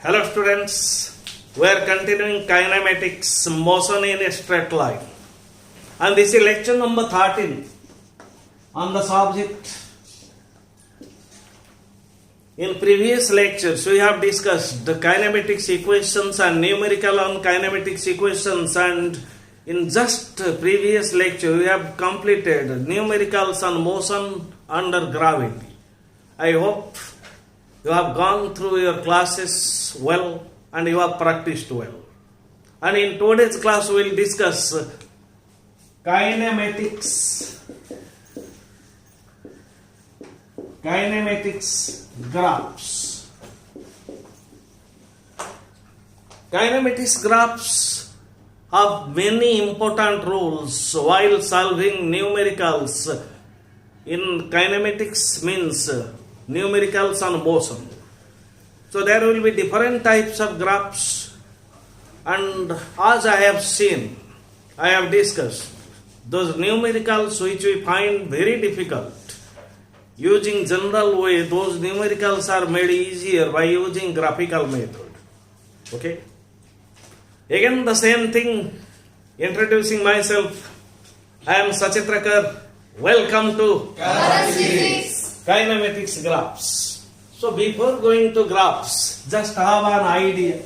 Hello students, we are continuing kinematics, motion in a straight line, and this is lecture number 13 on the subject. In previous lectures we have discussed the kinematics equations and numerical on kinematics equations, and in just previous lecture we have completed numericals on motion under gravity. I hope you have gone through your classes well and you have practiced well. And in today's class we will discuss kinematics graphs. Kinematics graphs have many important rules while solving numericals. In kinematics means numericals on motion. So there will be different types of graphs, and as I have seen, I have discussed those numericals which we find very difficult. Using general way, those numericals are made easier by using graphical method. Okay? Again the same thing, introducing myself. I am Sachitrakar. Welcome to Kinematics graphs. So before going to graphs, just have an idea.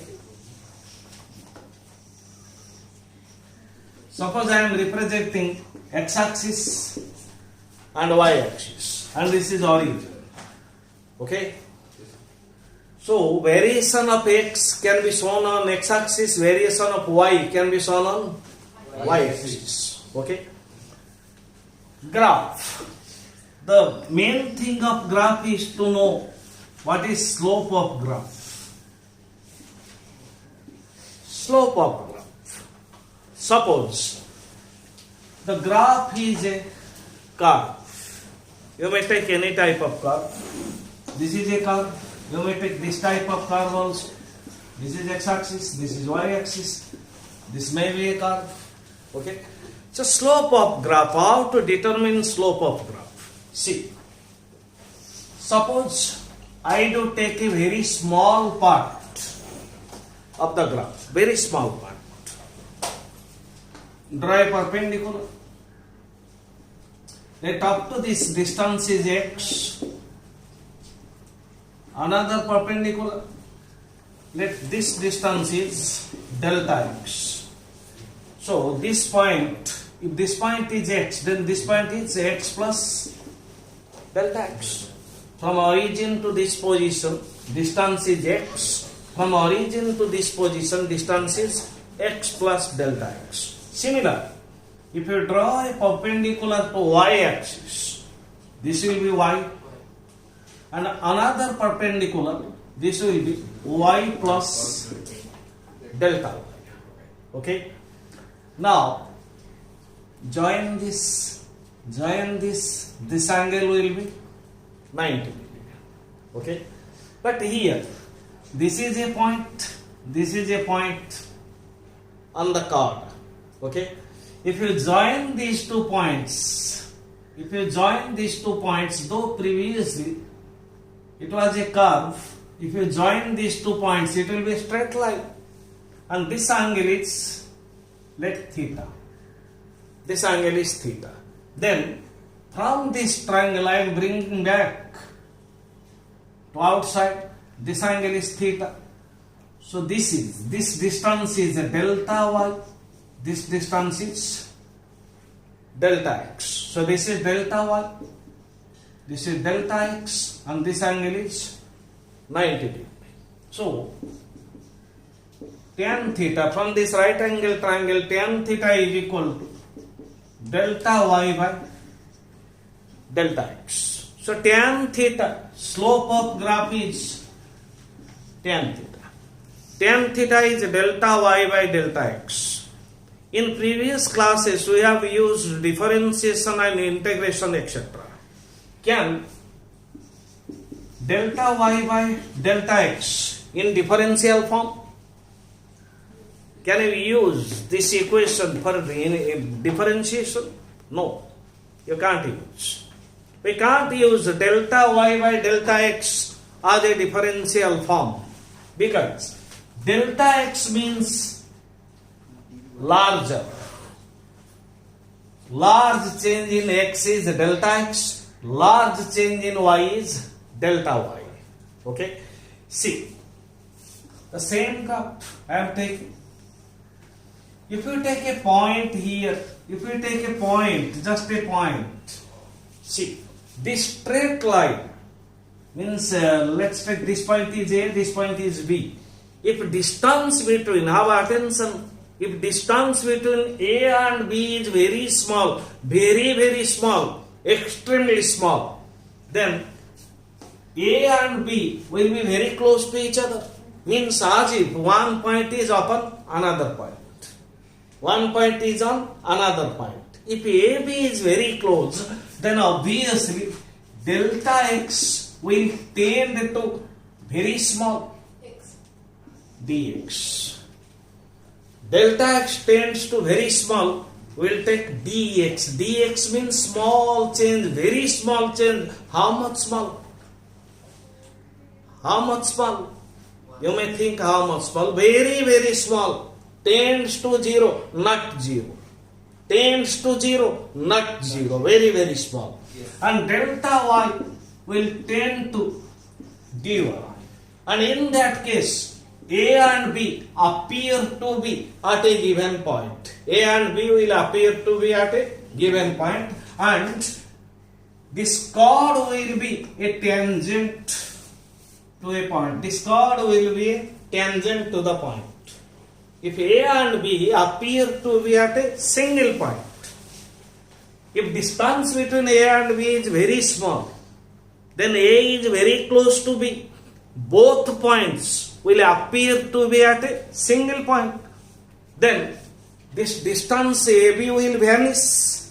Suppose I am representing x-axis and y-axis, and this is origin. Okay? So variation of x can be shown on x-axis, variation of y can be shown on y-axis. Okay? Graph. The main thing of graph is to know what is slope of graph. Slope of graph. Suppose the graph is a curve. You may take any type of curve. This is a curve. You may take this type of curve also. This is x-axis, this is y-axis. This may be a curve. Okay? So slope of graph. How to determine slope of graph? See, suppose I do take a very small part of the graph, very small part. Draw a perpendicular. Let up to this distance is x. Another perpendicular. Let this distance is delta x. So this point, if this point is x, then this point is x plus delta x. From origin to this position, distance is x. From origin to this position, distance is x plus delta x. Similar, if you draw a perpendicular to y-axis, this will be y, and another perpendicular, this will be y plus delta y. Okay? Now, join this, this angle will be 90 degree. Okay? But here, this is a point on the chord. Okay? If you join these 2 points, though previously it was a curve, if you join these 2 points, it will be a straight line. And this angle is, let theta. This angle is theta. Then, from this triangle I am bringing back to outside. This angle is theta. So this distance is a delta y. This distance is delta x. So this is delta y. This is delta x, and this angle is 90 degree. So tan theta, from this right angle triangle, tan theta is equal to delta y by delta x. So tan theta, slope of graph is tan theta. Tan theta is delta y by delta x. In previous classes we have used differentiation and integration, etc. Can delta y by delta x in differential form? Can we use this equation for differentiation? No, you can't use. We can't use delta y by delta x as a differential form. Because delta x means larger. Large change in x is delta x, large change in y is delta y. Okay? See, the same graph I am taking. If you take a point here, if you take a point, just a point, see, this straight line means, let's take this point is A, this point is B. If distance between, have attention, if distance between A and B is very small, very small, extremely small, then A and B will be very close to each other. Means as if one point is upon another point. One point is on another point. If AB is very close, then obviously delta x will tend to very small dx. Delta x tends to very small, we'll take dx. Dx means small change, very small change. How much small? How much small? You may think how much small? Very small. Tends to 0, not 0. Tends to 0, not 0. Very small. And delta y will tend to dy. And in that case, A and B appear to be at a given point. A and B will appear to be at a given point, and this chord will be a tangent to a point. This chord will be a tangent to the point. If A and B appear to be at a single point, if distance between A and B is very small, then A is very close to B. Both points will appear to be at a single point. Then this distance AB will vanish.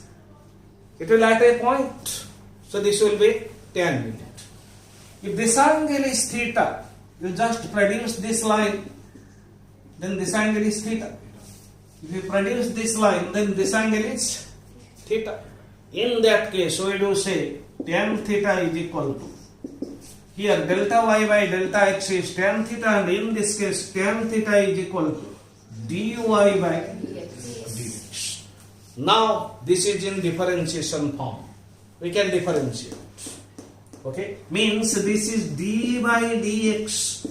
It will at a point. So this will be tangent. If this angle is theta, you just produce this line, then this angle is theta. If you produce this line, then this angle is theta. In that case, we do say tan theta is equal to, here delta y by delta x is tan theta, and in this case tan theta is equal to dy by dx. Now this is in differentiation form. We can differentiate. Okay, means this is d by dx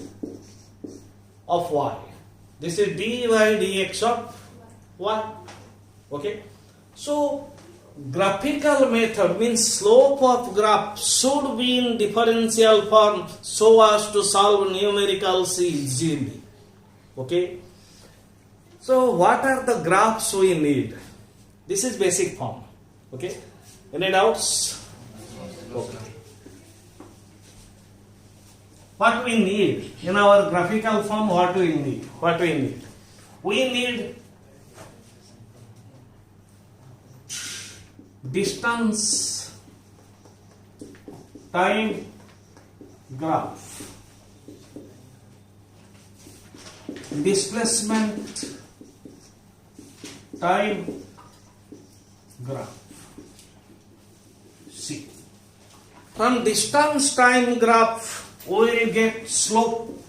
of y. This is d by dx of y. Okay, so graphical method means slope of graph should be in differential form so as to solve numericals easily. Okay, so what are the graphs we need? This is basic form. Okay, any doubts? Okay. What we need in our graphical form? What we need? We need distance time graph, displacement time graph. See, from distance time graph we will get slope.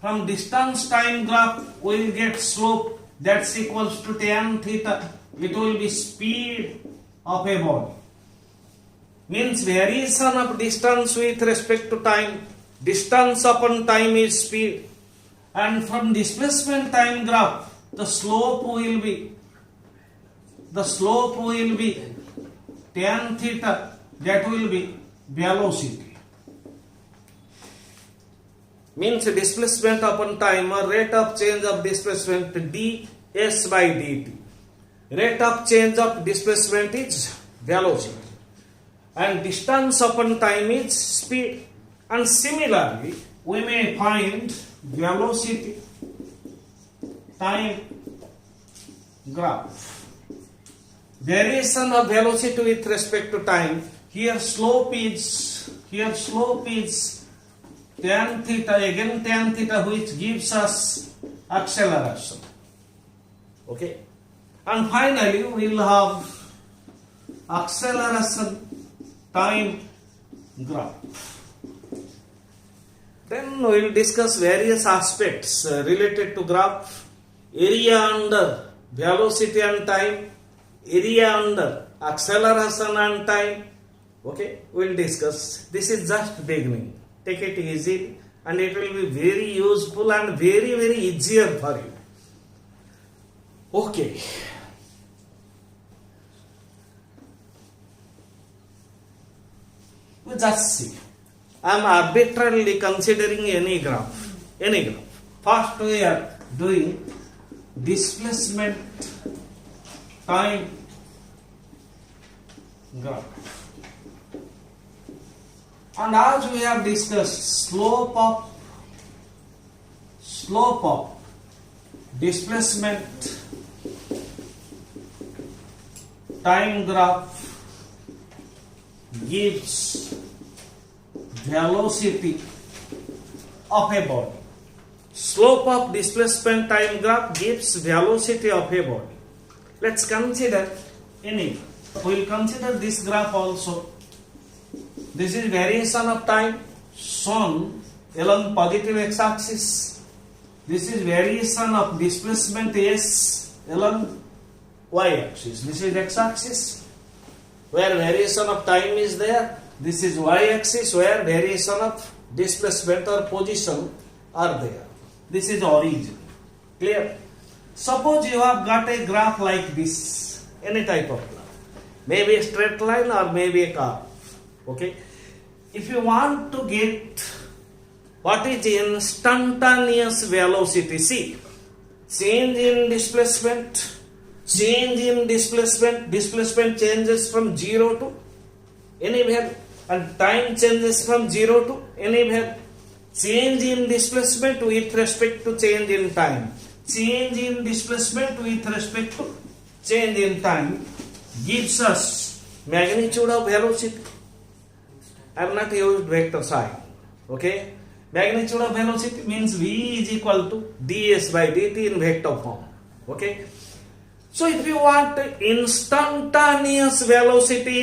From distance time graph we will get slope, that's equals to tan theta. It will be speed of a body. Means variation of distance with respect to time. Distance upon time is speed. And from displacement time graph, the slope will be tan theta, that will be velocity. Means displacement upon time or rate of change of displacement ds by dt. Rate of change of displacement is velocity, and distance upon time is speed. And similarly, we may find velocity time graph. Variation of velocity with respect to time. Here slope is tan theta, again tan theta, which gives us acceleration. Okay, and finally we will have acceleration time graph. Then we will discuss various aspects related to graph. Area under velocity and time, area under acceleration and time. Okay, we will discuss. This is just beginning. Take it easy and it will be very useful and very, very easier for you. Okay. We just see. I am arbitrarily considering any graph. Any graph. First we are doing displacement time graph. And as we have discussed, slope of displacement time graph gives velocity of a body. Slope of displacement time graph gives velocity of a body. Let's consider any. We will consider this graph also. This is variation of time shown along positive x-axis. This is variation of displacement S along y-axis. This is x-axis where variation of time is there. This is y-axis where variation of displacement or position are there. This is origin. Clear? Suppose you have got a graph like this, any type of graph, maybe a straight line or maybe a curve. Okay. If you want to get what is instantaneous velocity, see, change in displacement, displacement changes from 0 to anywhere, and time changes from 0 to anywhere. Change in displacement with respect to change in time. Change in displacement with respect to change in time gives us magnitude of velocity. I have not used vector sign. Okay? Magnitude of velocity means V is equal to ds by dt in vector form. Okay? So if you want instantaneous velocity,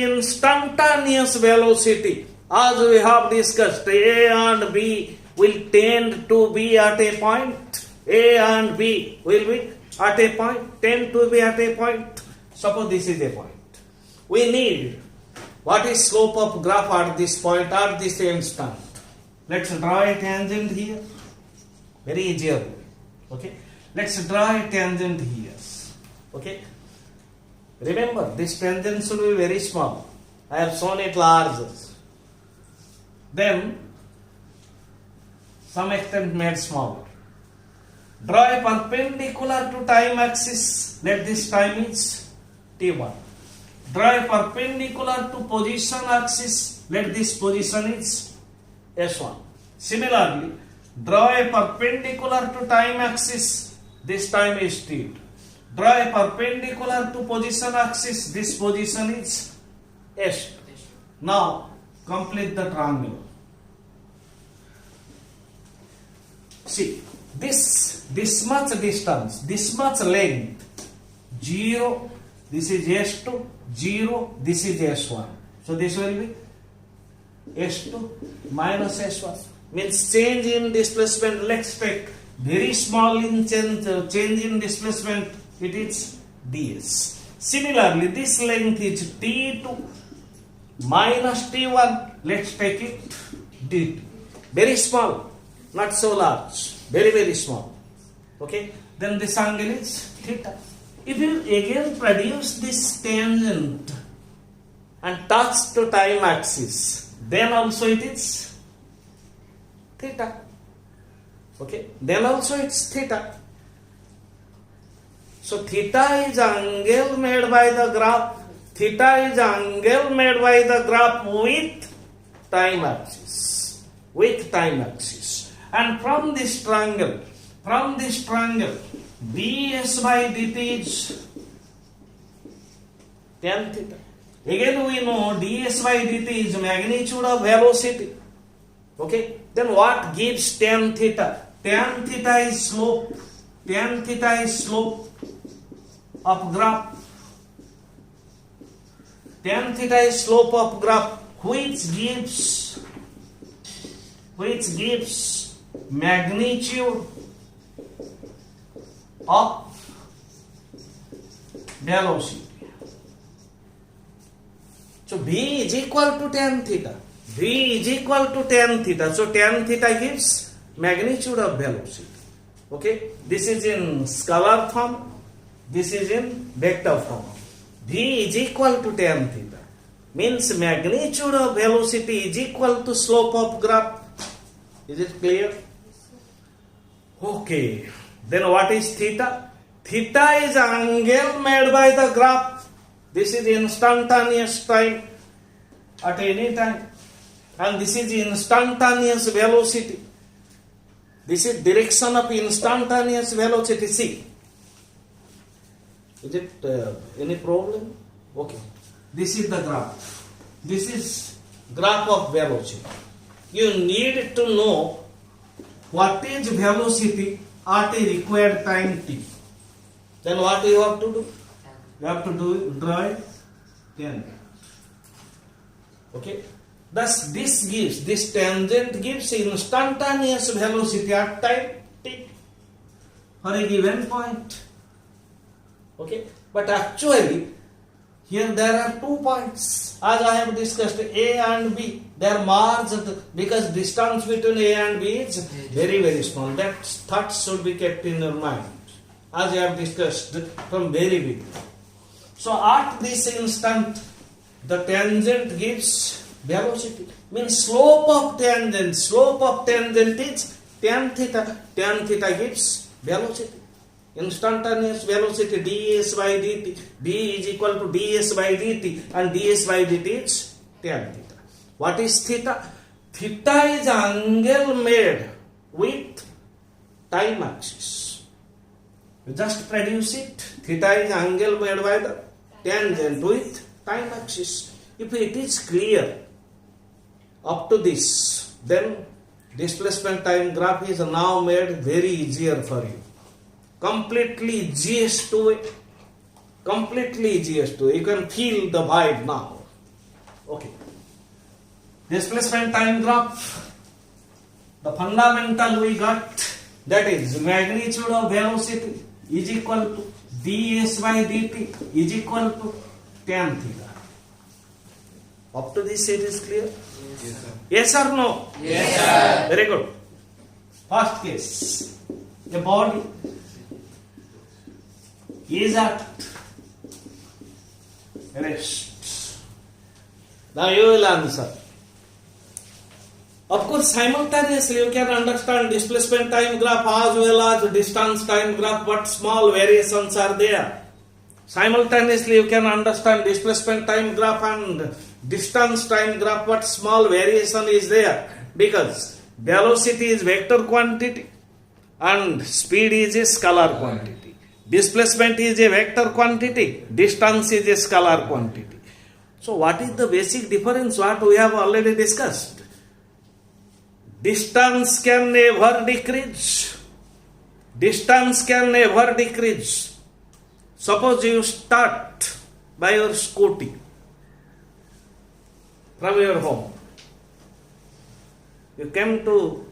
as we have discussed, A and B will tend to be at a point. A and B will be at a point, tend to be at a point. Suppose this is a point. We need what is slope of graph at this point, at this instant. Let's draw a tangent here. Very easier way. Okay. Let's draw a tangent here. Okay. Remember, this tangent should be very small. I have shown it larger. Then, some extent made smaller. Draw a perpendicular to time axis. Let this time is t1. Draw a perpendicular to position axis. Let this position is s1. Similarly, draw a perpendicular to time axis. This time is t2. Draw a perpendicular to position axis. This position is s2. Now, complete the triangle. See, this much distance, this much length, 0, this is S2, 0, this is S1. So this will be S2 minus S1. Means change in displacement. Let's take very small in change in displacement. It is ds. Similarly, this length is t2 minus t1. Let's take it dt. Very small. Not so large, very, very small. Okay, then this angle is theta. If you again produce this tangent and touch to time axis, then also it is theta. Okay, then also it's theta. So theta is angle made by the graph. Theta is angle made by the graph with time axis. With time axis. And from this triangle, ds by dt is tan theta. Again we know ds by dt is magnitude of velocity. Okay, then what gives tan theta? Tan theta is slope. Tan theta is slope of graph. Tan theta is slope of graph, which gives which gives magnitude of velocity. So V is equal to tan theta. V is equal to tan theta. So tan theta gives magnitude of velocity. Okay, this is in scalar form, this is in vector form. V is equal to tan theta means magnitude of velocity is equal to slope of graph. Is it clear? Okay, then what is theta? Theta is angle made by the graph. This is instantaneous time at any time, and this is instantaneous velocity. This is direction of instantaneous velocity. See, is it any problem? Okay, this is the graph. This is graph of velocity. You need to know what is velocity at a required time t. Then what you have to do? You have to draw it. Then, okay. Thus, this tangent gives instantaneous velocity at time t for a given point. Okay, but actually, here there are 2 points. As I have discussed, A and B, they are merged because distance between A and B is very, very small. That thought should be kept in your mind, as I have discussed from very beginning. So, at this instant, the tangent gives velocity, means slope of tangent. Slope of tangent is tan theta. Tan theta gives velocity. Instantaneous velocity ds by dt. D is equal to ds by dt, and ds by dt is tan theta. What is theta? Theta is angle made with time axis. You just produce it. Theta is angle made by the tangent with time axis. If it is clear up to this, then displacement time graph is now made very easier for you. Completely easiest way. Completely easiest way. You can feel the vibe now. Okay. Displacement time graph. The fundamental we got, that is magnitude of velocity is equal to ds by dt is equal to tan theta. Up to this it is clear? Yes, sir. Yes or no? Yes, sir. Very good. First case, a body is at rest. Now you will answer. Of course, simultaneously you can understand displacement time graph as well as distance time graph, but small variations are there. Simultaneously you can understand displacement time graph and distance time graph, but small variation is there because velocity is vector quantity and speed is a scalar quantity. Displacement is a vector quantity, distance is a scalar quantity. So what is the basic difference? What we have already discussed. Distance can never decrease. Distance can never decrease. Suppose you start by your scooty from your home. You came to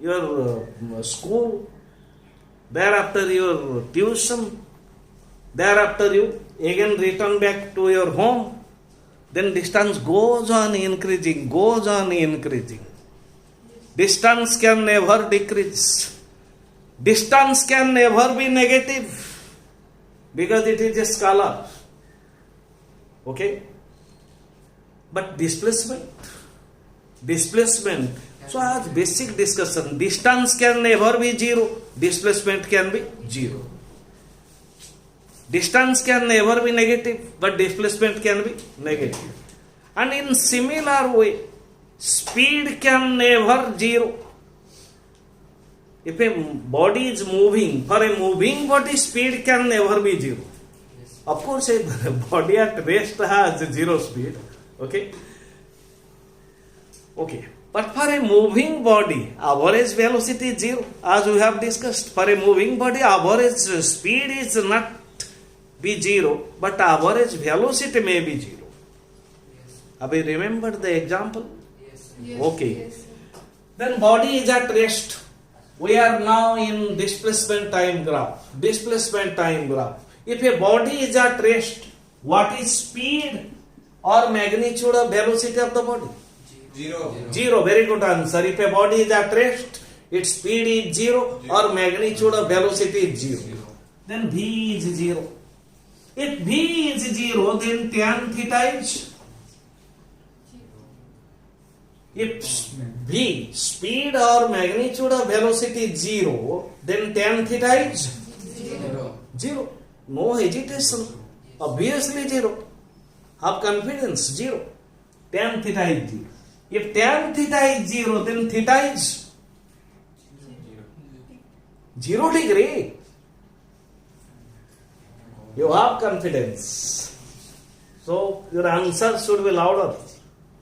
your school, thereafter your tuition, thereafter you again return back to your home, then distance goes on increasing, goes on increasing. Distance can never decrease. Distance can never be negative because it is a scalar. Okay? But displacement, so as basic discussion, distance can never be zero, displacement can be zero. Distance can never be negative, but displacement can be negative. And in similar way, speed can never zero. If a body is moving, for a moving body, speed can never be zero. Of course, a body at rest has zero speed. Okay? Okay. But for a moving body, average velocity is zero. As we have discussed, for a moving body, average speed is not be zero, but average velocity may be zero. Have you remembered the example? Yes. Yes, Okay. yes. then body is at rest. We are now in displacement time graph. Displacement time graph. If a body is at rest, what is speed or magnitude of velocity of the body? Zero. Very good answer. If a body is at rest, its speed is 0 or magnitude of velocity is 0. Then V is 0. If V is 0, then tan theta is. If V, speed or magnitude of velocity is 0, then tan theta is 0. No hesitation. Obviously 0. Have confidence, 0. Tan theta is 0. If tan theta is 0, then theta is 0 degree. You have confidence. So your answer should be louder.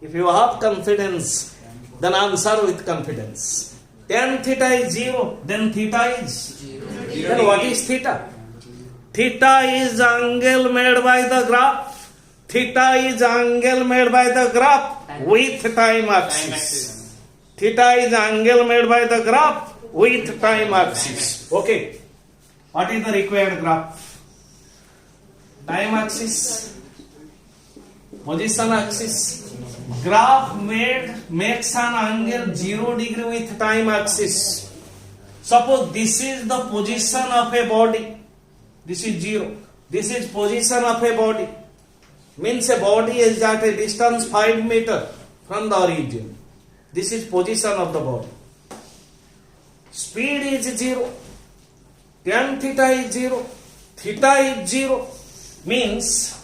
If you have confidence, then answer with confidence. Tan theta is 0, then theta is 0. Then what is theta? Theta is angle made by the graph. Theta is angle made by the graph with time axis. Theta is angle made by the graph with time axis. Okay. What is the required graph? Time axis, position axis. Graph makes an angle 0 degree with time axis. Suppose this is the position of a body. This is 0. This is position of a body. Means a body is at a distance 5 meters from the origin. This is position of the body. Speed is 0. Tan theta is 0. Theta is 0. Means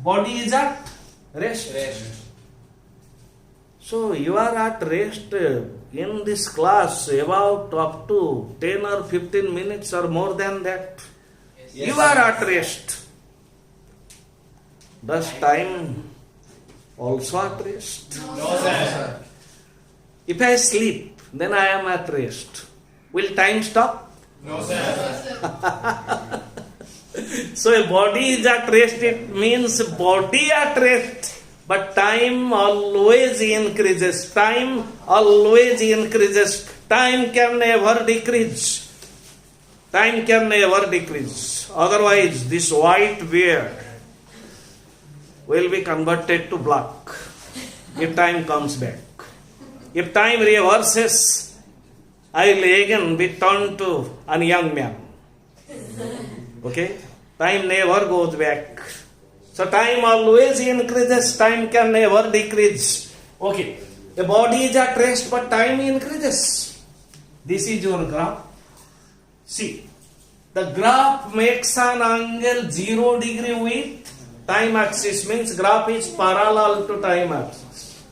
body is at rest. So you are at rest in this class about up to 10 or 15 minutes or more than that. Yes, you are at rest. Does time also at rest? No, sir. If I sleep, then I am at rest. Will time stop? No, sir. So a body is at rest, it means body at rest, but time always increases. Time always increases. Time can never decrease. Time can never decrease. Otherwise, this white beard will be converted to black if time comes back. If time reverses, I will again be turned to a young man. Okay? Time never goes back. So time always increases, time can never decrease. Okay. The body is at rest, but time increases. This is your graph. See, the graph makes an angle 0 degree with time axis, means graph is parallel to time axis.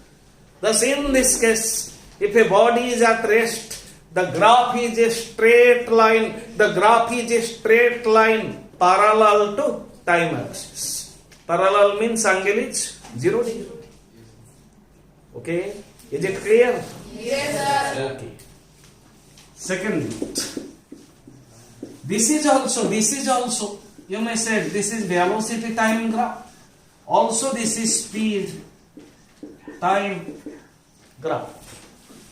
Thus in this case, if a body is at rest, the graph is a straight line. The graph is a straight line parallel to time axis. Parallel means angle is 0 degree. Okay? Is it clear? Yes, sir. Okay. Second bit. This is also, you may say this is velocity time graph. Also this is speed time graph.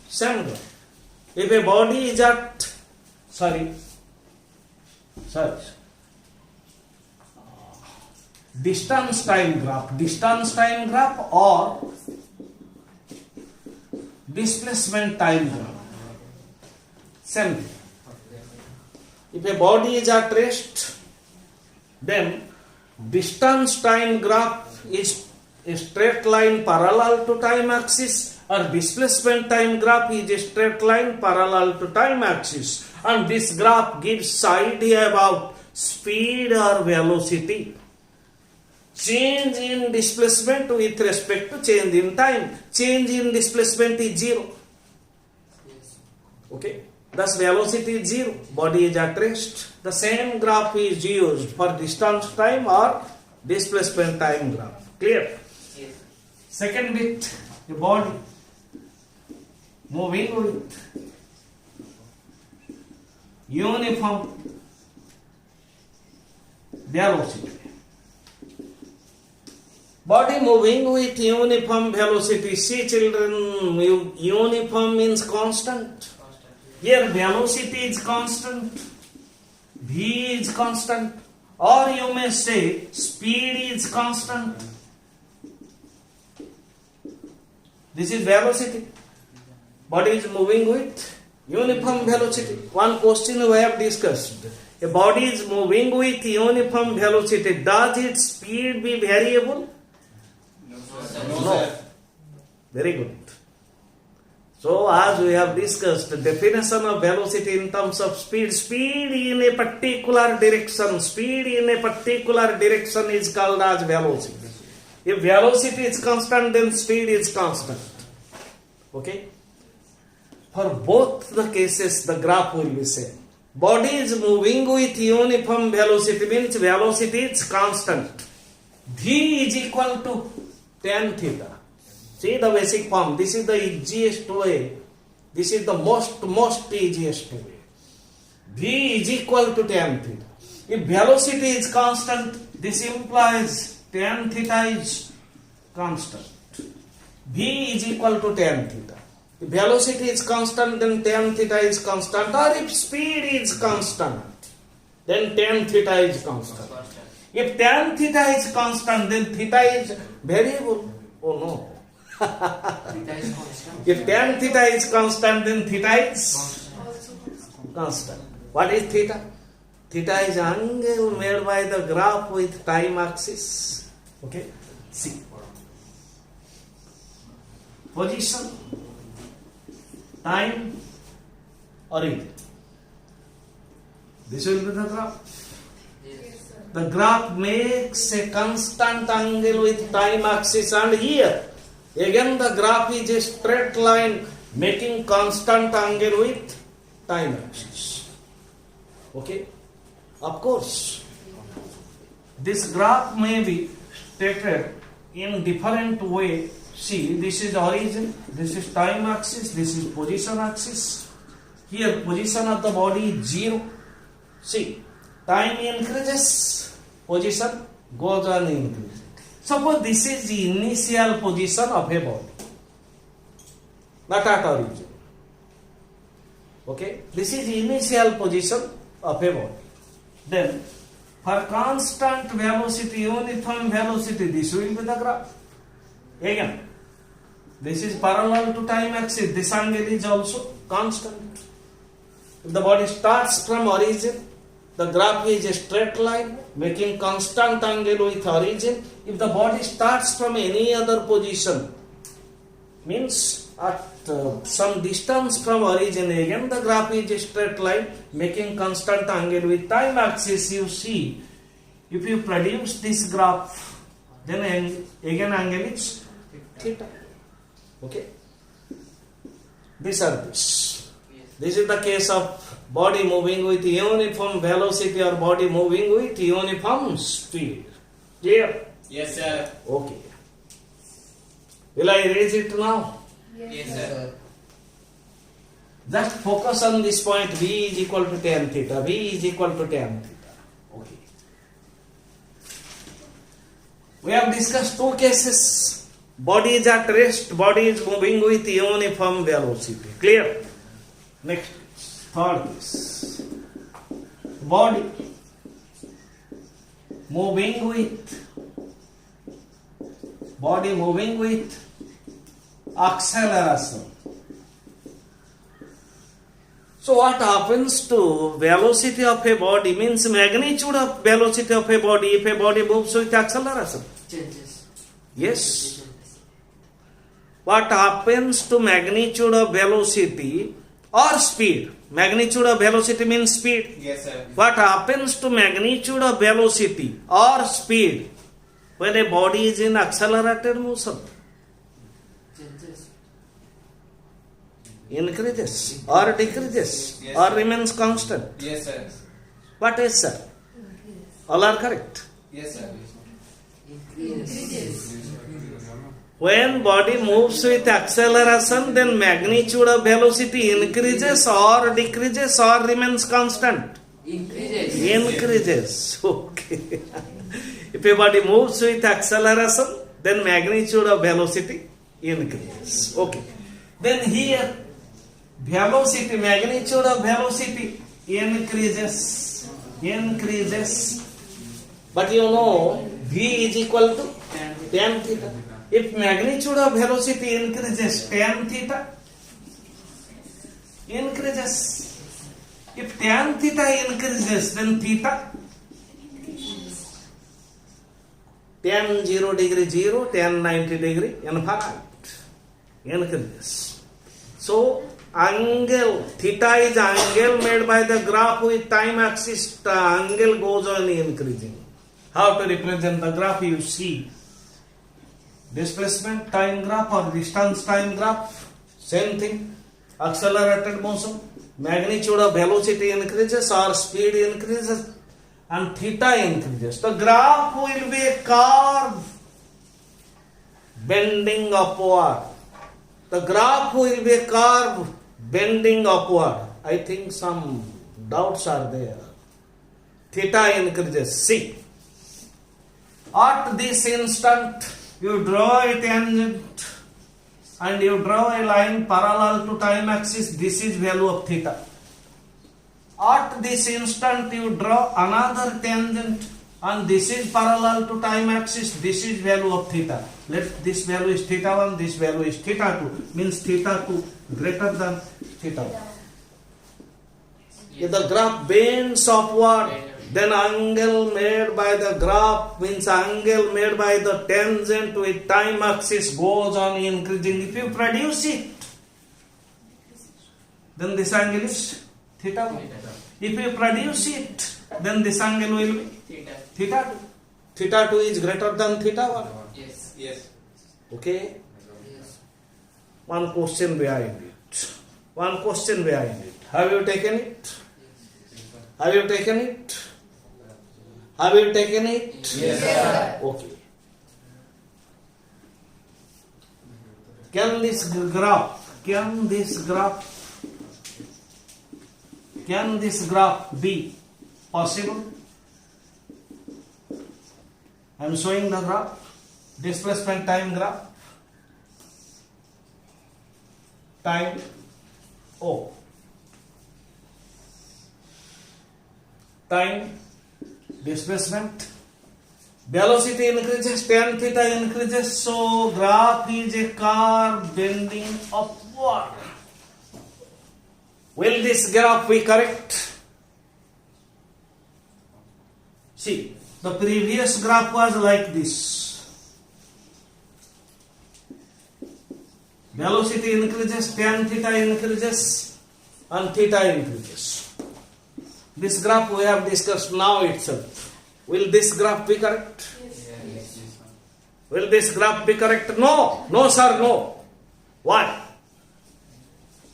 Same graph. If a body is at, distance time graph or displacement time graph. Same thing. If a body is at rest, then distance time graph is a straight line parallel to time axis, or displacement time graph is a straight line parallel to time axis. And this graph gives idea about speed or velocity. Change in displacement with respect to change in time. Change in displacement is 0. Okay. Thus velocity is 0. Body is at rest. The same graph is used for distance time or displacement time graph. Clear? Yes. Second bit, the body moving with uniform velocity. Body moving with uniform velocity. See children, uniform means constant. Here velocity is constant. V is constant. Or you may say speed is constant. This is velocity. Body is moving with uniform velocity. One question we have discussed. A body is moving with uniform velocity. Does its speed be variable? No. Very good. So as we have discussed, the definition of velocity in terms of speed. Speed in a particular direction. Speed in a particular direction is called as velocity. If velocity is constant, then speed is constant. Okay? For both the cases, the graph will be same. Body is moving with uniform velocity, means velocity is constant. V is equal to tan theta. See the basic form. This is the easiest way. This is the most easiest way. V is equal to tan theta. If velocity is constant, this implies tan theta is constant. V is equal to tan theta. If velocity is constant, then tan theta is constant. Or if speed is constant, then tan theta is constant. If tan theta is constant, then theta is variable. Oh no. If tan theta is constant, then theta is constant. What is theta? Theta is angle made by the graph with time axis. Okay? See. Position, time, origin. This will be the graph. The graph makes a constant angle with time axis, and here again the graph is a straight line making constant angle with time axis. Okay? Of course, this graph may be stated in different way. See, this is origin, this is time axis, this is position axis. Here position of the body is 0. See, time increases, position goes on increasing. Suppose this is the initial position of a body, not at origin. Okay, this is the initial position of a body. Then, for constant velocity, uniform velocity, this will be the graph. Again, this is parallel to time axis. This angle is also constant. If the body starts from origin, the graph is a straight line making constant angle with origin. If the body starts from any other position, means at some distance from origin, again the graph is a straight line making constant angle with time axis. You see, if you produce this graph, then again angle is theta. Okay? These are this. This is the case of body moving with uniform velocity or body moving with uniform speed. Clear? Yes, sir. Okay. Will I erase it now? Yes, sir. Just focus on this point. V is equal to tan theta. V is equal to tan theta. Okay. We have discussed two cases. Body is at rest. Body is moving with uniform velocity. Clear? Next. Third case. Body moving with acceleration. So what happens to velocity of a body means magnitude of velocity of a body if a body moves with acceleration? Changes. Yes. What happens to magnitude of velocity or speed? Magnitude of velocity means speed. Yes, sir. What happens to magnitude of velocity or speed when a body is in accelerated motion? Changes. Increases or decreases Yes, or sir. remains constant. Yes, sir. What is, sir? All are correct. Yes, sir. Increases. When body moves with acceleration, then magnitude of velocity increases or decreases or remains constant. Increases. Increases. Okay. If a body moves with acceleration, then magnitude of velocity increases. Okay. Then here, velocity, magnitude of velocity increases. But you know, V is equal to tan theta. If magnitude of velocity increases, tan theta increases. If tan theta increases, then theta. Tan 0 degree 0, tan 90 degree infinite increases. So angle, theta is angle made by the graph with time axis. The angle goes on increasing. How to represent the graph? You see, displacement time graph or distance time graph, same thing. Accelerated motion, magnitude of velocity increases or speed increases and theta increases. The graph will be a curve bending upward. The graph will be a curve bending upward. I think some doubts are there. Theta increases. See, at this instant, you draw a tangent and you draw a line parallel to time axis. This is value of theta. At this instant, you draw another tangent and this is parallel to time axis. This is value of theta. Let this value is theta 1, this value is theta 2. Means theta 2 greater than theta 1. If the graph bends upward, then angle made by the graph means angle made by the tangent with time axis goes on increasing. If you produce it, then this angle is theta 1. If you produce it, then this angle will be theta 2. Theta 2 is greater than theta 1. Yes. Yes. Okay? Yes. One question behind it. One question behind it. Have you taken it? Have you taken it? Have you taken it? Yes, sir. Okay. Can this graph be possible? I am showing the graph, displacement time graph, time O, time, displacement, velocity increases, tan theta increases, so graph is a curve bending upward. Will this graph be correct? See, the previous graph was like this. Velocity increases, tan theta increases, and theta increases. This graph we have discussed now itself. Will this graph be correct? Yes. Will this graph be correct? No. No, sir, no. Why?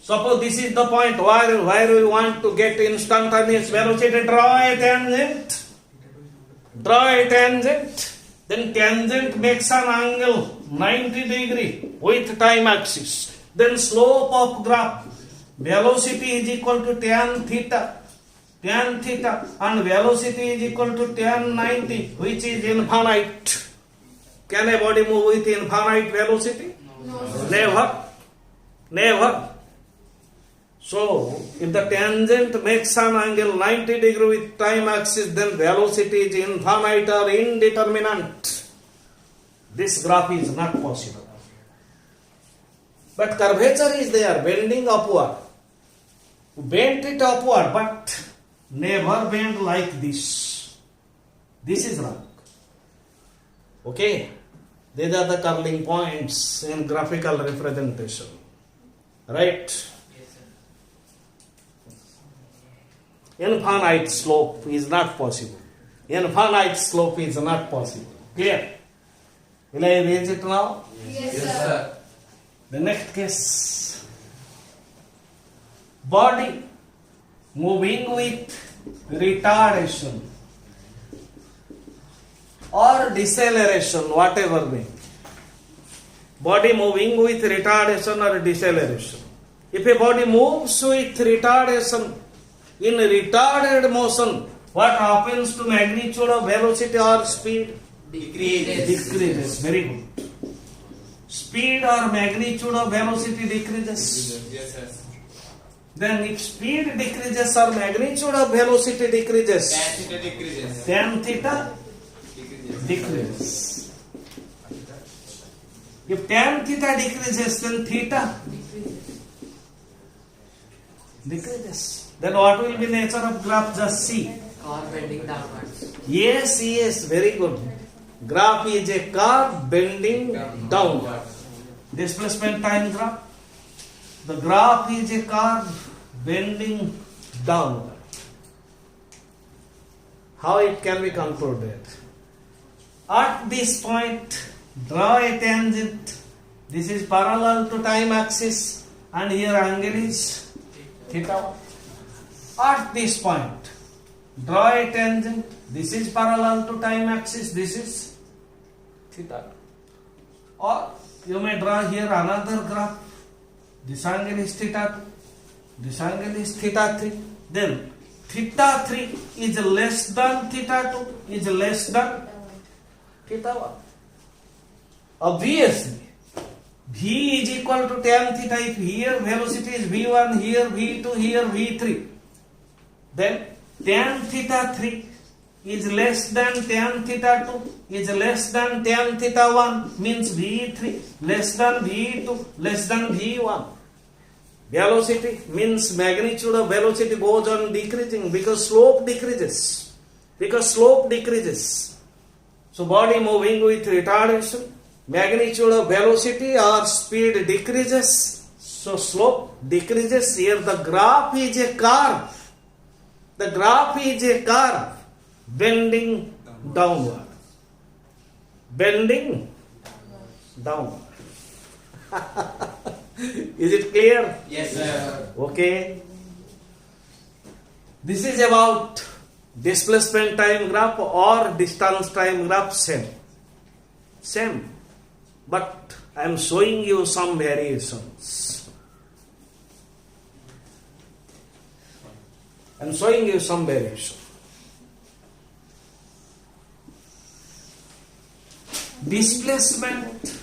Suppose this is the point where we want to get instantaneous velocity. Draw a tangent. Then tangent makes an angle 90 degree with time axis. Then slope of graph. Velocity is equal to tan theta, and velocity is equal to tan 90, which is infinite. Can a body move with infinite velocity? No. Never. So, if the tangent makes an angle 90 degree with time axis, then velocity is infinite or indeterminate. This graph is not possible. But curvature is there, bending upward. Bend it upward, but never bend like this. This is wrong. Okay? These are the curling points in graphical representation. Right? Infinite slope is not possible. Infinite slope is not possible. Clear? Will I arrange it now? Yes, sir. The next case. Body moving with retardation or deceleration, whatever may. Body moving with retardation or deceleration. If a body moves with retardation, in retarded motion, what happens to magnitude of velocity or speed? Decreases. Very good. Speed or magnitude of velocity decreases. Yes, sir. Then if speed decreases or magnitude of velocity decreases, Tan theta decreases. tan theta Decreases. decreases. If tan theta decreases, then theta decreases. Then what will be nature of graph? Just see. Curve bending downwards. Yes, very good. Graph is a curve bending downward. Displacement time graph. The graph is a curve bending downward. How it can be concluded? At this point, draw a tangent. This is parallel to time axis, and here angle is theta. At this point, draw a tangent. This is parallel to time axis. This is theta. Or you may draw here another graph. This angle is theta 2. This angle is theta 3. Then theta 3 is less than theta 2 is less than theta 1. Obviously, V is equal to tan theta. If here velocity is V1, here V2, here V3, then tan theta 3 is less than tan theta 2 is less than tan theta 1, means V3 less than V2 less than V1. Velocity means magnitude of velocity goes on decreasing because slope decreases. So body moving with retardation, magnitude of velocity or speed decreases, so slope decreases. Here the graph is a curve. The graph is a curve bending downward. Bending downward. Is it clear? Yes, sir. Okay. This is about displacement time graph or distance time graph, same. But I am showing you some variations. Displacement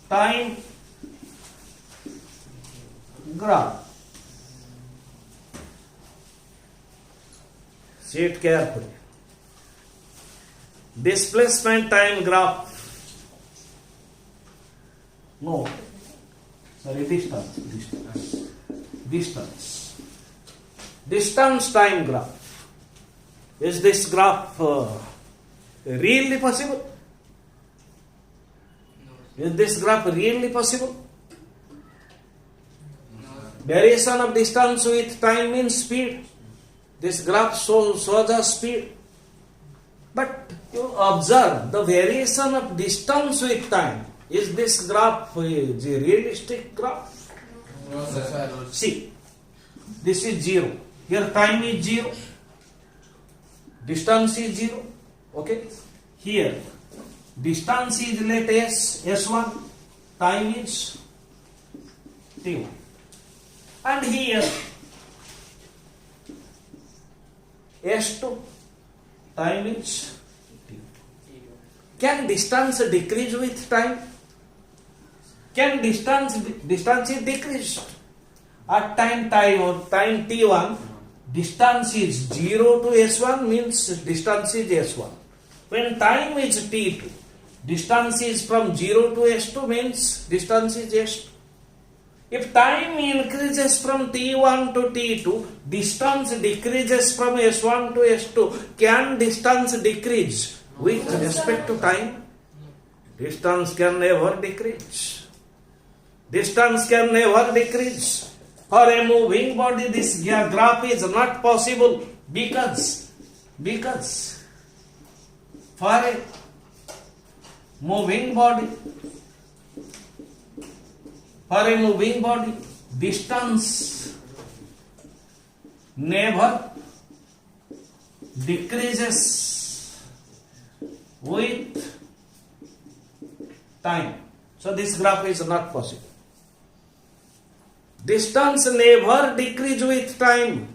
time graph. See it carefully. Displacement time graph. No. Sorry, distance time graph. Is this graph really possible? Is this graph really possible? Variation of distance with time means speed. This graph shows us speed. But you observe the variation of distance with time. Is this graph a realistic graph? No, sir. See, this is 0. Here time is 0. Distance is 0. Okay? Here, distance is let S1. Time is T1. And here, S2. Time is T1. Can distance decrease with time? Can distance is decreased? At time T1, distance is 0 to S1 means distance is S1. When time is T2, distance is from 0 to S2 means distance is S2. If time increases from T1 to T2, distance decreases from S1 to S2. Can distance decrease with respect to time? Distance can never decrease. For a moving body, this graph is not possible because for a moving body, distance never decreases with time. So this graph is not possible. Distance never decreases with time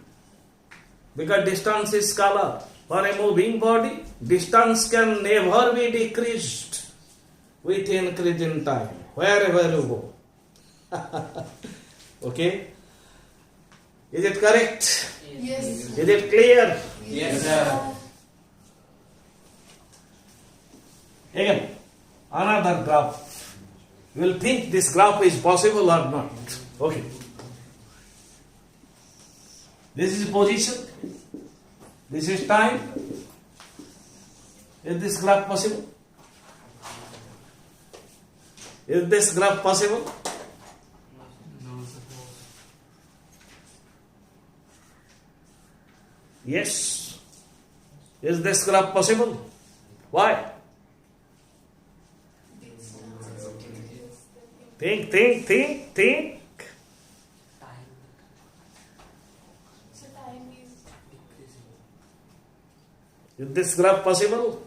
because distance is scalar. For a moving body, distance can never be decreased with increase in time, wherever you go. Okay? Is it correct? Yes. Is it clear? Yes, sir. Again, another graph. You will think this graph is possible or not. Okay. This is position. This is time. Is this graph possible? Is this graph possible? Yes. Is this graph possible? Why? Think. Time So time is decreasing. Is this graph possible?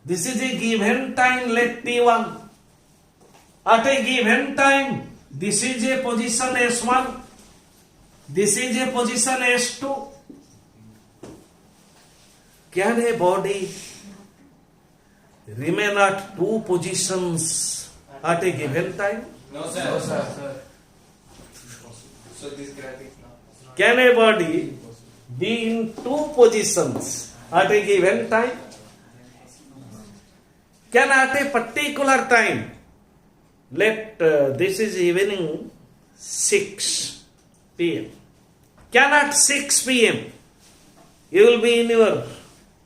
This is a given time, let T1. At a given time, this is a position S1, this is a position S2. Can a body remain at two positions at a given time? No, sir. No, sir. So this graphic now. Can a body be in two positions at a given time? Can at a particular time, let this is evening 6 p.m. Can at 6 p.m. you will be in your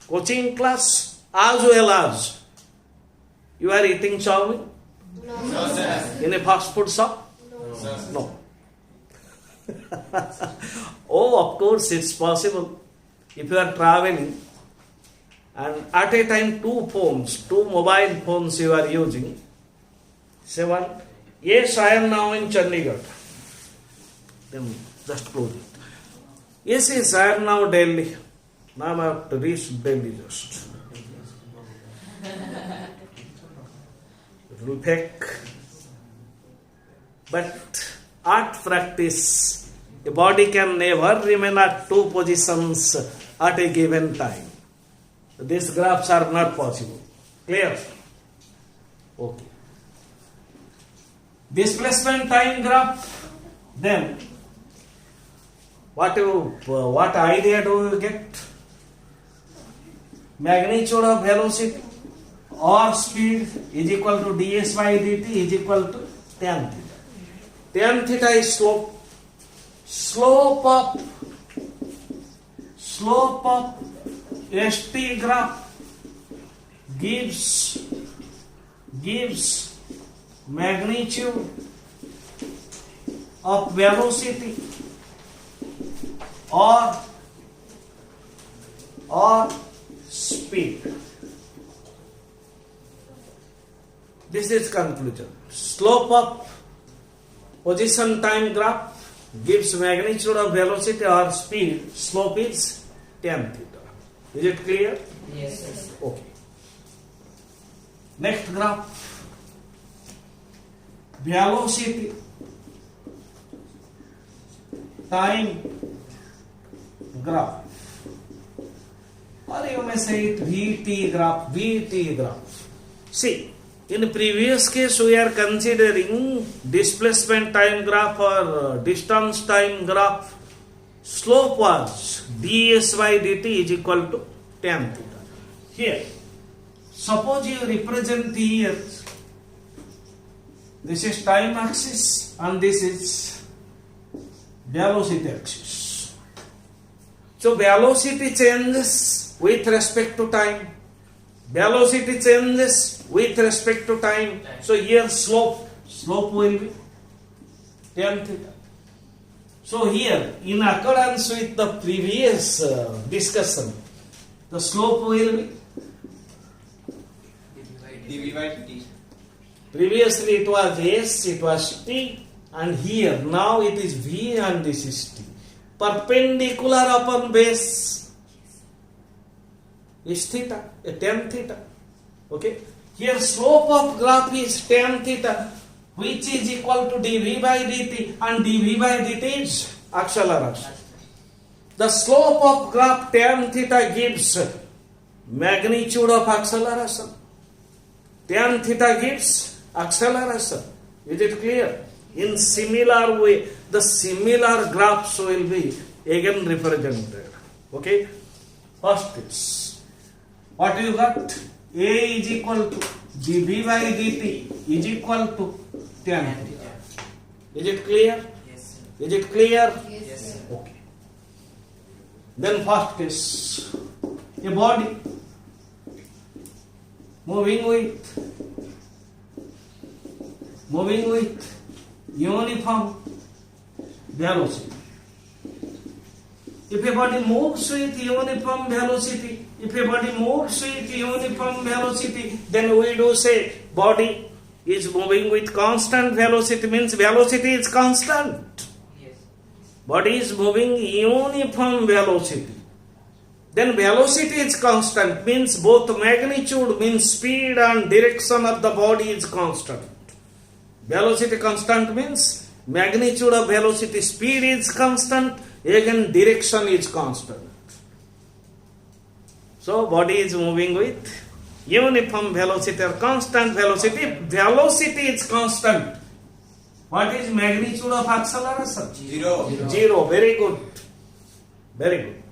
coaching class as well as you are eating chow mein No, sir. in a fast food shop? No, sir. No. Oh, of course, it's possible. If you are traveling and at a time two mobile phones you are using. Say one, yes, I am now in Chandigarh. Then just close it. Yes, I am now Delhi. Now I have to reach Delhi just. It will take. But at practice, a body can never remain at two positions at a given time. These graphs are not possible. Clear? Okay. Displacement time graph. Then, what idea do you get? Magnitude of velocity or speed is equal to ds by dt is equal to tan theta. Tan theta is slope. Slope of ST graph gives magnitude of velocity or speed. This is conclusion. Slope of position time graph gives magnitude of velocity or speed. Slope is tan theta. Is it clear? Yes, sir. Okay. Next graph. Velocity time graph. Or you may say it VT graph. See, in the previous case we are considering displacement time graph or distance time graph. Slope was ds by dt is equal to tan theta. Here, suppose you represent here, this is time axis and this is velocity axis. So velocity changes with respect to time. Velocity changes with respect to time. So here slope will be tan theta. So here, in accordance with the previous discussion, the slope will be dv by dt. previously it was S, it was T, and here now it is V and this is T. Perpendicular upon base is theta, a tan theta. Okay. Here slope of graph is tan theta, which is equal to dv by dt, and dv by dt is acceleration. The slope of graph tan theta gives magnitude of acceleration. Tan theta gives acceleration. Is it clear? In similar way, the similar graphs will be again represented. Okay? First is, what you got? A is equal to dv by dt is equal to tan theta. Is it clear? Yes. Is it clear? Yes, sir. Okay. Then first case, a body moving with uniform velocity. If a body moves with uniform velocity, then we do say body is moving with constant velocity, means velocity is constant. Yes. Body is moving uniform velocity. Then velocity is constant, means both magnitude, means speed and direction of the body is constant. Velocity constant means magnitude of velocity, speed is constant, again direction is constant. So body is moving with uniform velocity or constant velocity. Velocity is constant. What is magnitude of acceleration? 0. 0. Very good. Very good.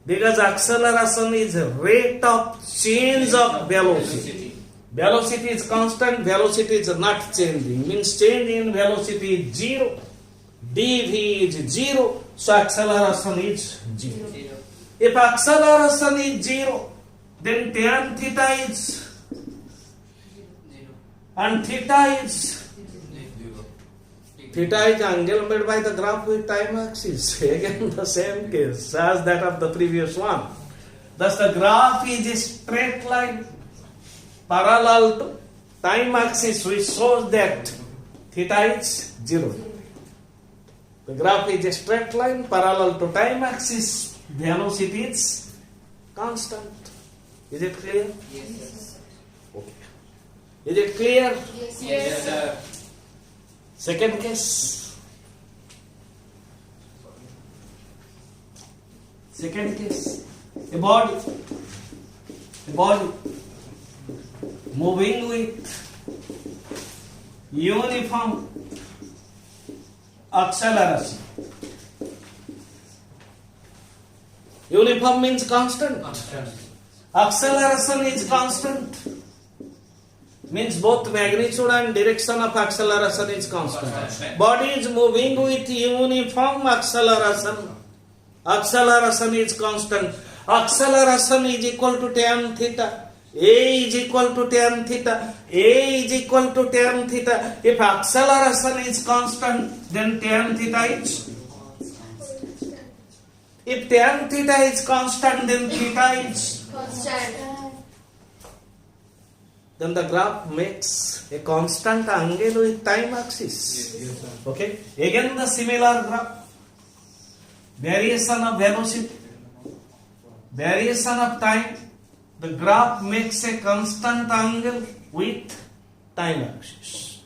Because acceleration is rate of change of velocity. Velocity is constant, velocity is not changing. Means change in velocity is 0. dv is 0. So acceleration is 0. 0. If acceleration is 0, then tan theta is, 0. and theta is angle made by the graph with time axis. Again the same case as that of the previous one. Thus the graph is a straight line parallel to time axis, which shows that theta is 0. The graph is a straight line parallel to time axis. Velocity is constant. Is it clear? Yes, sir. Okay. Is it clear? Yes, sir. Second case. Second case. A body moving with uniform acceleration. Uniform means constant. Acceleration is constant. Means both magnitude and direction of acceleration is constant. Body is moving with uniform acceleration. Acceleration is constant. Acceleration is equal to tan theta. A is equal to tan theta. A is equal to tan theta. If acceleration is constant, then tan theta is. If tan theta is constant, then theta is. Then the graph makes a constant angle with time axis. Yes, sir. Okay. Again the similar graph. Variation of velocity. Variation of time. The graph makes a constant angle with time axis.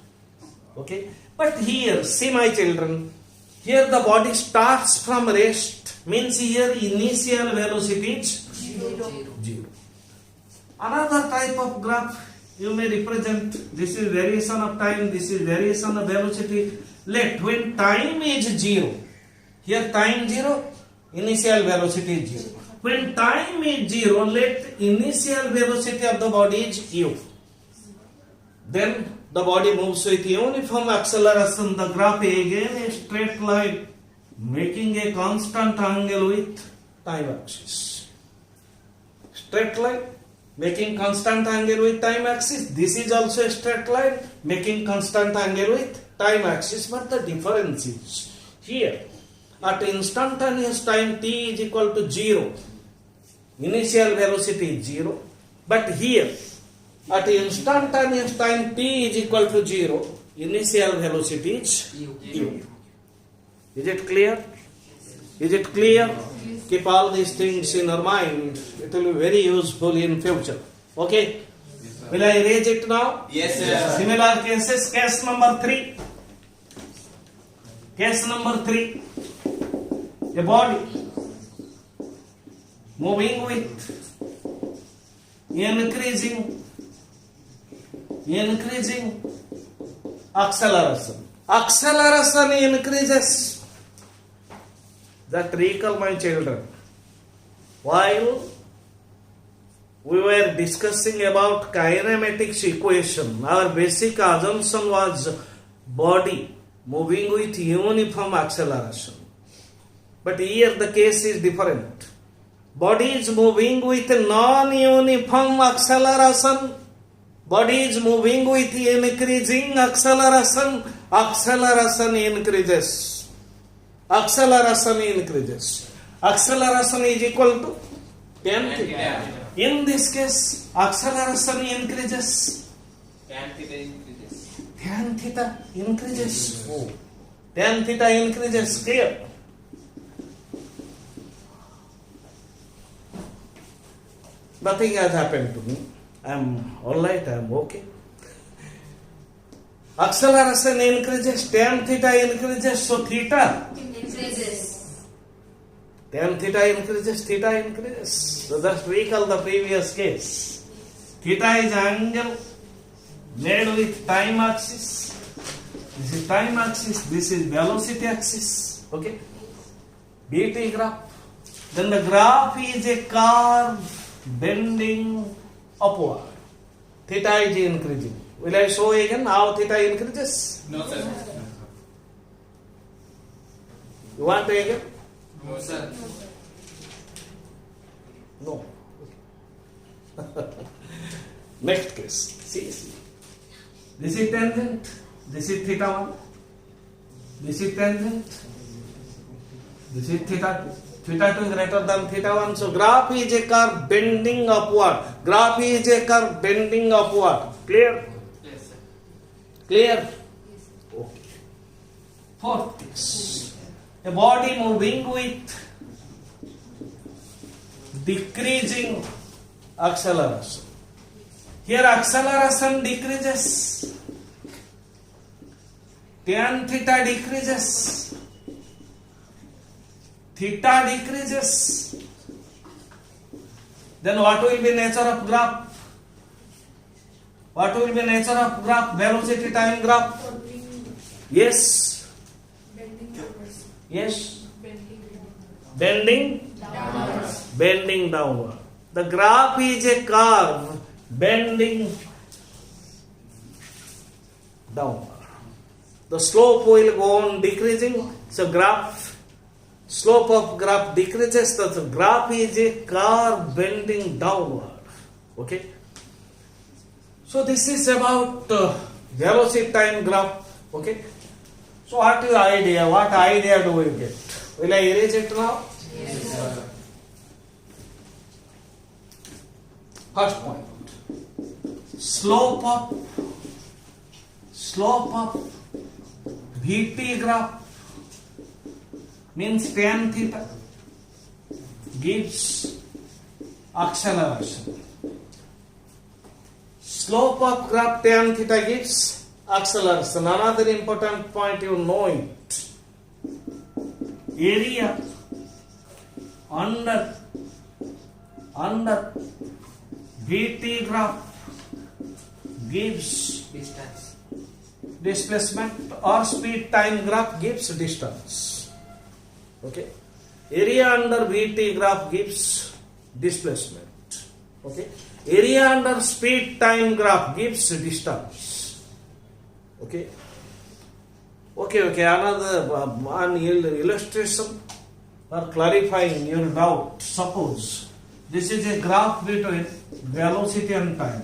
Okay. But here, see my children, here the body starts from rest. Means here initial velocity is 0. Another type of graph you may represent. This is variation of time, this is variation of velocity. Let when time is 0, here time 0, initial velocity is 0. When time is 0, let initial velocity of the body is u. Then the body moves with uniform acceleration. The graph again a straight line, making a constant angle with time axis. Straight line, making constant angle with time axis. This is also a straight line, making constant angle with time axis. But the difference is, here at instantaneous time t is equal to 0, initial velocity is 0. But here at instantaneous time t is equal to 0, initial velocity is u. Is it clear? Is it clear? Keep all these things in your mind. It will be very useful in future. Okay? Will I raise it now? Yes, sir. Similar cases. Case number 3. Case number 3. a body moving with increasing acceleration. Acceleration increases. That recall, my children. While we were discussing about kinematics equation, our basic assumption was body moving with uniform acceleration. But here the case is different. Body is moving with non-uniform acceleration. Body is moving with increasing acceleration. Acceleration increases. Acceleration increases. Acceleration is equal to tan theta. In this case, acceleration increases. Tan theta increases. Tan theta increases. Oh. Tan theta increases. Clear? Nothing has happened to me. I am alright, I am okay. Acceleration increases, tan theta increases, so theta. Increases. Tan theta increases, theta increases. So just recall the previous case. Theta is angle made with time axis. This is time axis, this is velocity axis. Okay? BT graph. Then the graph is a curve bending upward. Theta is increasing. Will I show again how theta increases? No, sir. You want to again? No, sir. No. Next case. See. This is tangent. This is theta 1. This is tangent. This is theta 2. Theta 2 greater than theta 1. So graph is a curve bending upward. Graph is a curve bending upward. Clear? Yes, sir. Clear? Okay. Fourth case. A body moving with decreasing acceleration. Here acceleration decreases. Tan theta decreases. Theta decreases. Then what will be nature of graph? What will be nature of graph? Velocity time graph. Yes. Bending downwards. Yes. Bending Bending downward. The graph is a curve bending downward. The slope will go on decreasing. So slope of graph decreases. So the graph is a curve bending downward. Okay. So this is about velocity time graph. Okay. So what is the idea? What idea do we get? Will I erase it now? Yes, sir. First point. Slope of VT graph means tan theta gives acceleration. Slope of graph tan theta gives acceleration. Another important point, you know it. Area under VT graph gives Distance. displacement, or speed time graph gives distance. Okay. Area under VT graph gives displacement. Okay. Area under speed time graph gives distance. Okay. Okay. Another one illustration for clarifying your doubt. Suppose this is a graph between velocity and time.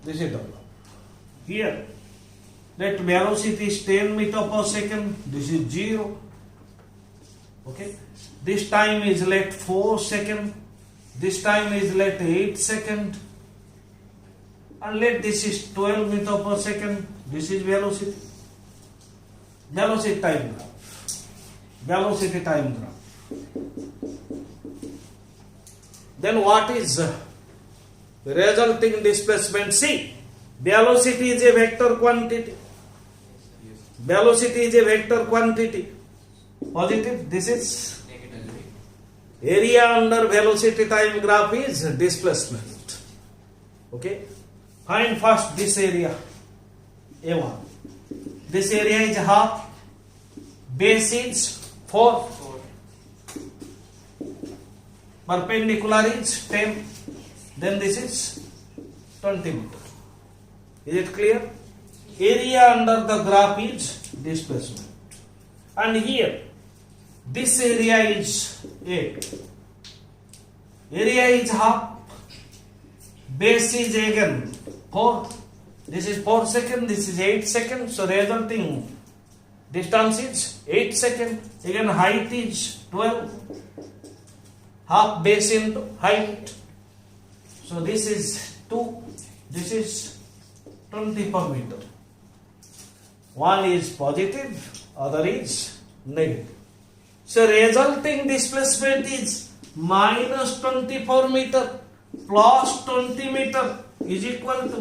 This is the graph. Here, let velocity is 10 meter per second. This is 0. Okay. This time is let 4 second. This time is let 8 second. And let this is 12 meter per second. This is velocity. Velocity time graph. Velocity time graph. Then what is the resulting displacement? See, velocity is a vector quantity. Velocity is a vector quantity. Positive. This is Negative. area under velocity time graph is displacement. Okay. Find first this area A1. This area is half. Base is 4. 4. Perpendicular is 10. Then this is 20 meter. Is it clear? Area under the graph is displacement. And here, this area is 8. Area is half. Base is again 4. This is 4 seconds. This is 8 seconds. So resulting distance is 8 seconds. Again height is 12. Half base into height. So this is 2. This is 20 per meter. One is positive, other is negative. So resulting displacement is minus 24 meter plus 20 meter is equal to.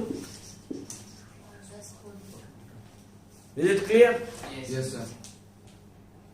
Is it clear? Yes. Yes, sir.